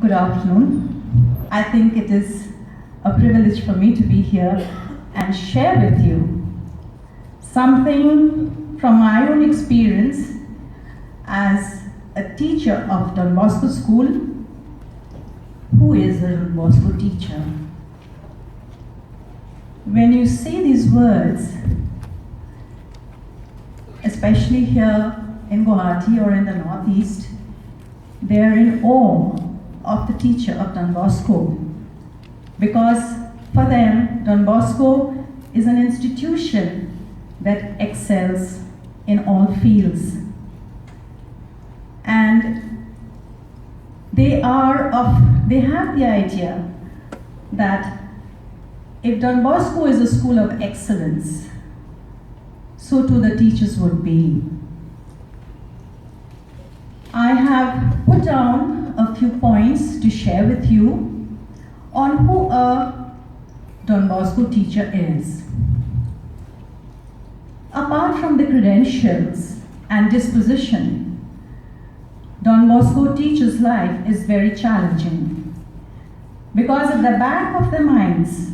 Good afternoon. I think it is a privilege for me to be here and share with you something from my own experience as a teacher of Don Bosco School. Who is a Don Bosco teacher? When you say these words, especially here in Guwahati or in the Northeast, they are in awe of the teacher of Don Bosco, because for them, Don Bosco is an institution that excels in all fields. And they have the idea that if Don Bosco is a school of excellence, so too the teachers would be. I have put down a few points to share with you on who a Don Bosco teacher is. Apart from the credentials and disposition, Don Bosco teachers' life is very challenging, because at the back of their minds,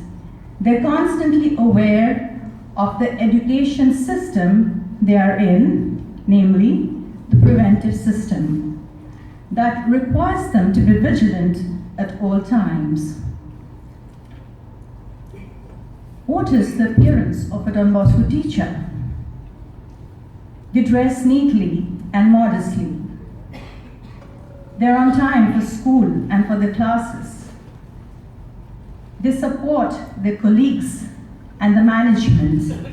they're constantly aware of the education system they are in, namely the preventive system, that requires them to be vigilant at all times. What is the appearance of a Don Bosco teacher? They dress neatly and modestly. They're on time for school and for their classes. They support their colleagues and the management.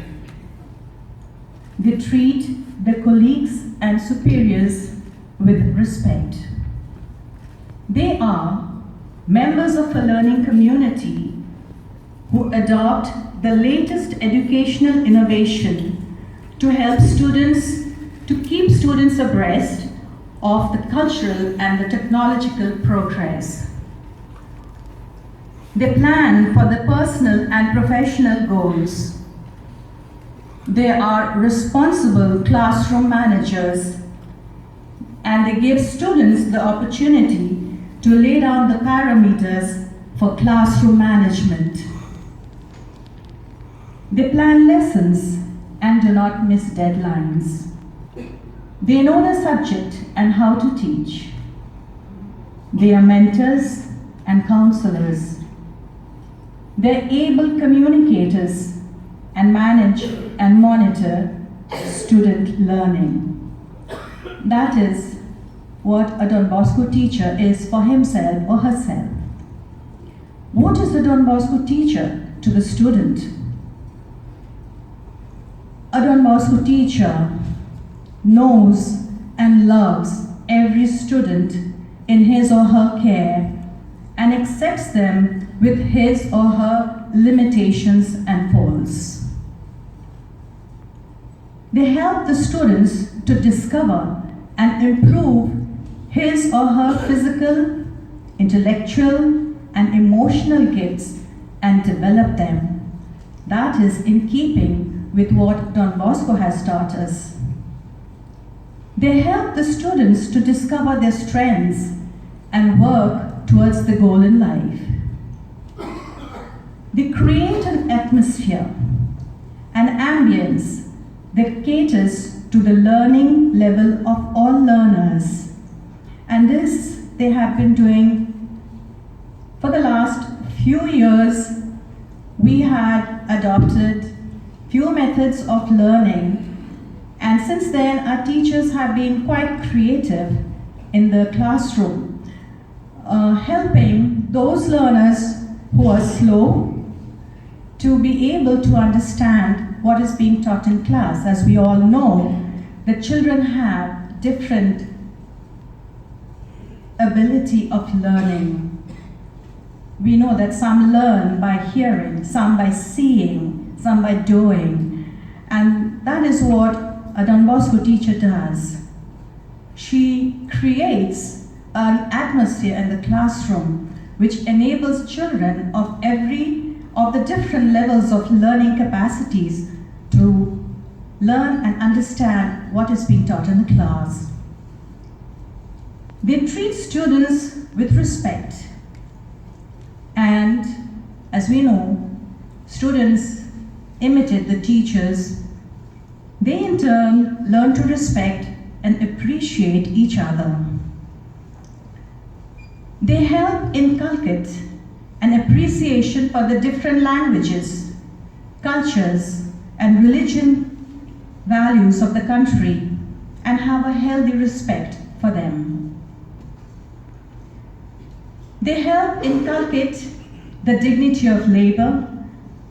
They treat their colleagues and superiors with respect. They are members of a learning community who adopt the latest educational innovation to help students, to keep students abreast of the cultural and the technological progress. They plan for the personal and professional goals. They are responsible classroom managers, and they give students the opportunity to lay down the parameters for classroom management. They plan lessons and do not miss deadlines. They know the subject and how to teach. They are mentors and counselors. They're able communicators and manage and monitor student learning. That is what a Don Bosco teacher is for himself or herself. What is a Don Bosco teacher to the student? A Don Bosco teacher knows and loves every student in his or her care and accepts them with his or her limitations and faults. They help the students to discover and improve his or her physical, intellectual, and emotional gifts and develop them. That is in keeping with what Don Bosco has taught us. They help the students to discover their strengths and work towards the goal in life. They create an atmosphere, an ambience that caters to the learning level of all learners. And this they have been doing for the last few years. We had adopted few methods of learning, and since then our teachers have been quite creative in the classroom, helping those learners who are slow to be able to understand what is being taught in class. As we all know, the children have different ability of learning. We know that some learn by hearing, some by seeing, some by doing. And that is what a Don Bosco teacher does. She creates an atmosphere in the classroom which enables children of the different levels of learning capacities to learn and understand what is being taught in the class. They treat students with respect, and as we know, students imitate the teachers. They in turn learn to respect and appreciate each other. They help inculcate an appreciation for the different languages, cultures, and religion values of the country, and have a healthy respect for them. They help inculcate the dignity of labor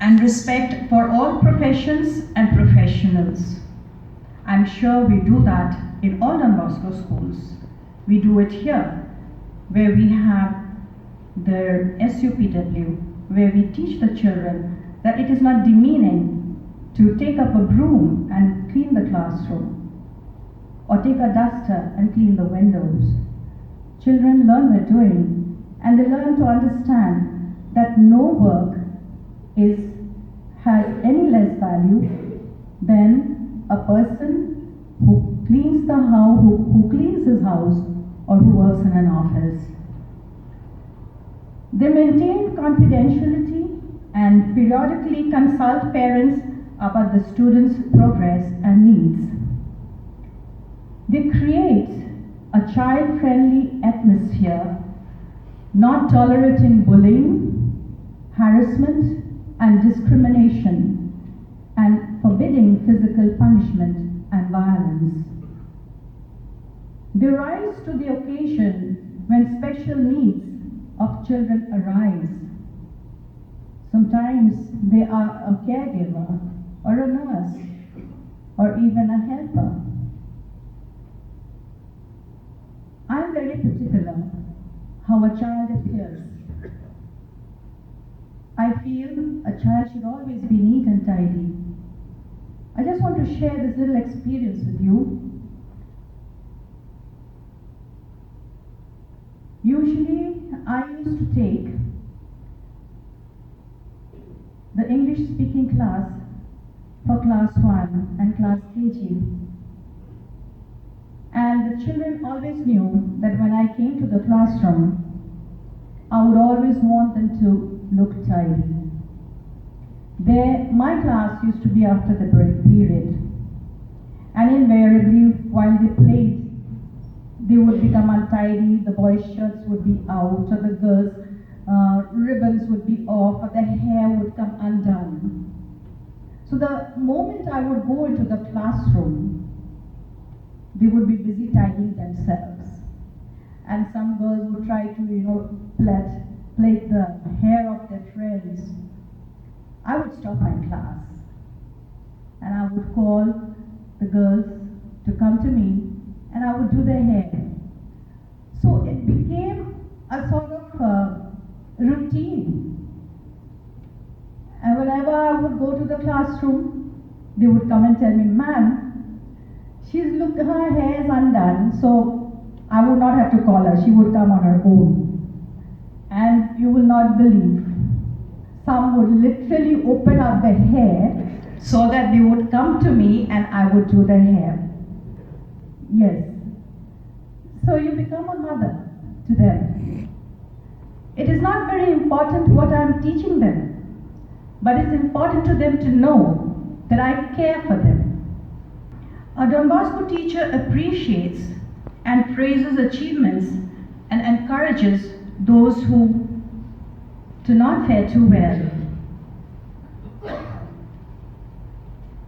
and respect for all professions and professionals. I'm sure we do that in all Don Bosco schools. We do it here, where we have the SUPW, where we teach the children that it is not demeaning to take up a broom and clean the classroom, or take a duster and clean the windows. Children learn by doing, and they learn to understand that no work has any less value than a person who cleans the house, who cleans his house, or who works in an office. They maintain confidentiality and periodically consult parents about the students' progress and needs. They create a child-friendly atmosphere, not tolerating bullying, harassment, and discrimination, and forbidding physical punishment and violence. They rise to the occasion when special needs of children arise. Sometimes they are a caregiver, or a nurse, or even a helper. I am very particular how a child appears. I feel a child should always be neat and tidy. I just want to share this little experience with you. Usually, I used to take the English-speaking class for class 1 and class KG. And the children always knew that when I came to the classroom, I would always want them to look tidy. My class used to be after the break period. And invariably, while they played, they would become untidy, the boys' shirts would be out, or the girls' ribbons would be off, or their hair would come undone. So the moment I would go into the classroom, they would be busy tidying themselves. And some girls would try to, plait the hair of their friends. I would stop my class, and I would call the girls to come to me, and I would do their hair. So it became a sort of routine. And whenever I would go to the classroom, they would come and tell me, "Ma'am, her hair is undone," so I would not have to call her. She would come on her own. And you will not believe, some would literally open up their hair so that they would come to me and I would do their hair. Yes. So you become a mother to them. It is not very important what I am teaching them, but it's important to them to know that I care for them. A Don Bosco teacher appreciates and praises achievements and encourages those who do not fare too well.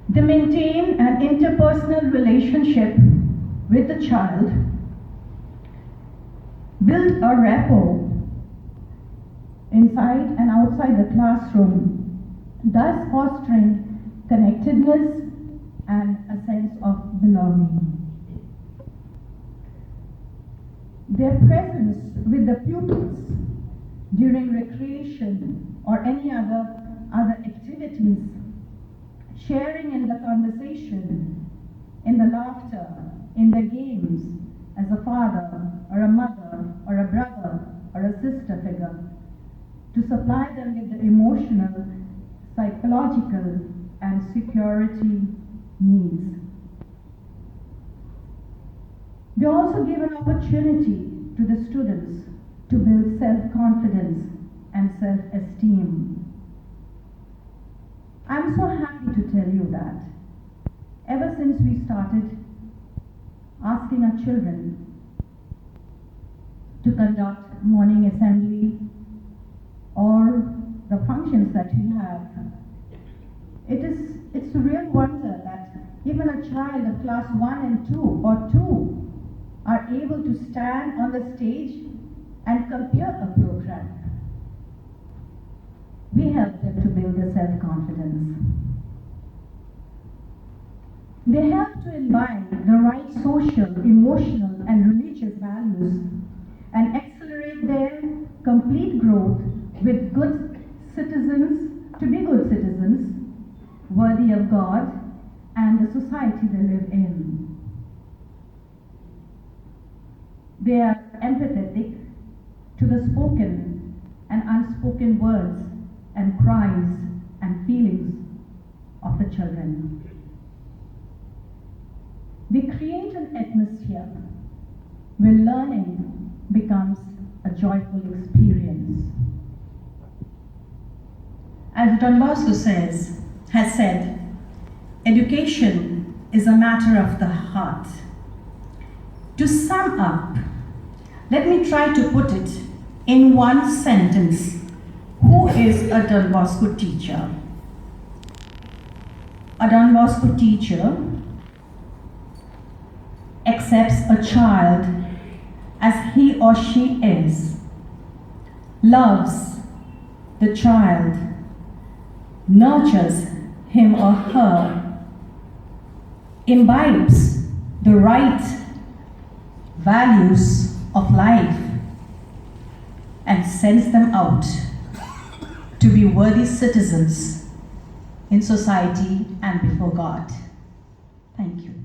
They maintain an interpersonal relationship with the child, build a rapport inside and outside the classroom, thus fostering connectedness and a sense of belonging. Their presence with the pupils during recreation or any other activities, sharing in the conversation, in the laughter, in the games, as a father or a mother or a brother or a sister figure, to supply them with the emotional, psychological, and security needs. They also give an opportunity to the students to build self-confidence and self-esteem. I'm so happy to tell you that ever since we started asking our children to conduct morning assembly or the functions that we have, it's a real wonder that even a child of class 1 and 2 or 2 are able to stand on the stage and compare a program. We help them to build their self-confidence. They help to imbibe the right social, emotional, and religious values and accelerate their complete growth with good citizens, to be good citizens, worthy of God and the society they live in. They are empathetic to the spoken and unspoken words and cries and feelings of the children. They create an atmosphere where learning becomes a joyful experience. As Don Bosco has said, education is a matter of the heart. To sum up, let me try to put it in one sentence. Who is a Don Bosco teacher? A Don Bosco teacher accepts a child as he or she is, loves the child, nurtures him or her, imbibes the right values of life, and sends them out to be worthy citizens in society and before God. Thank you.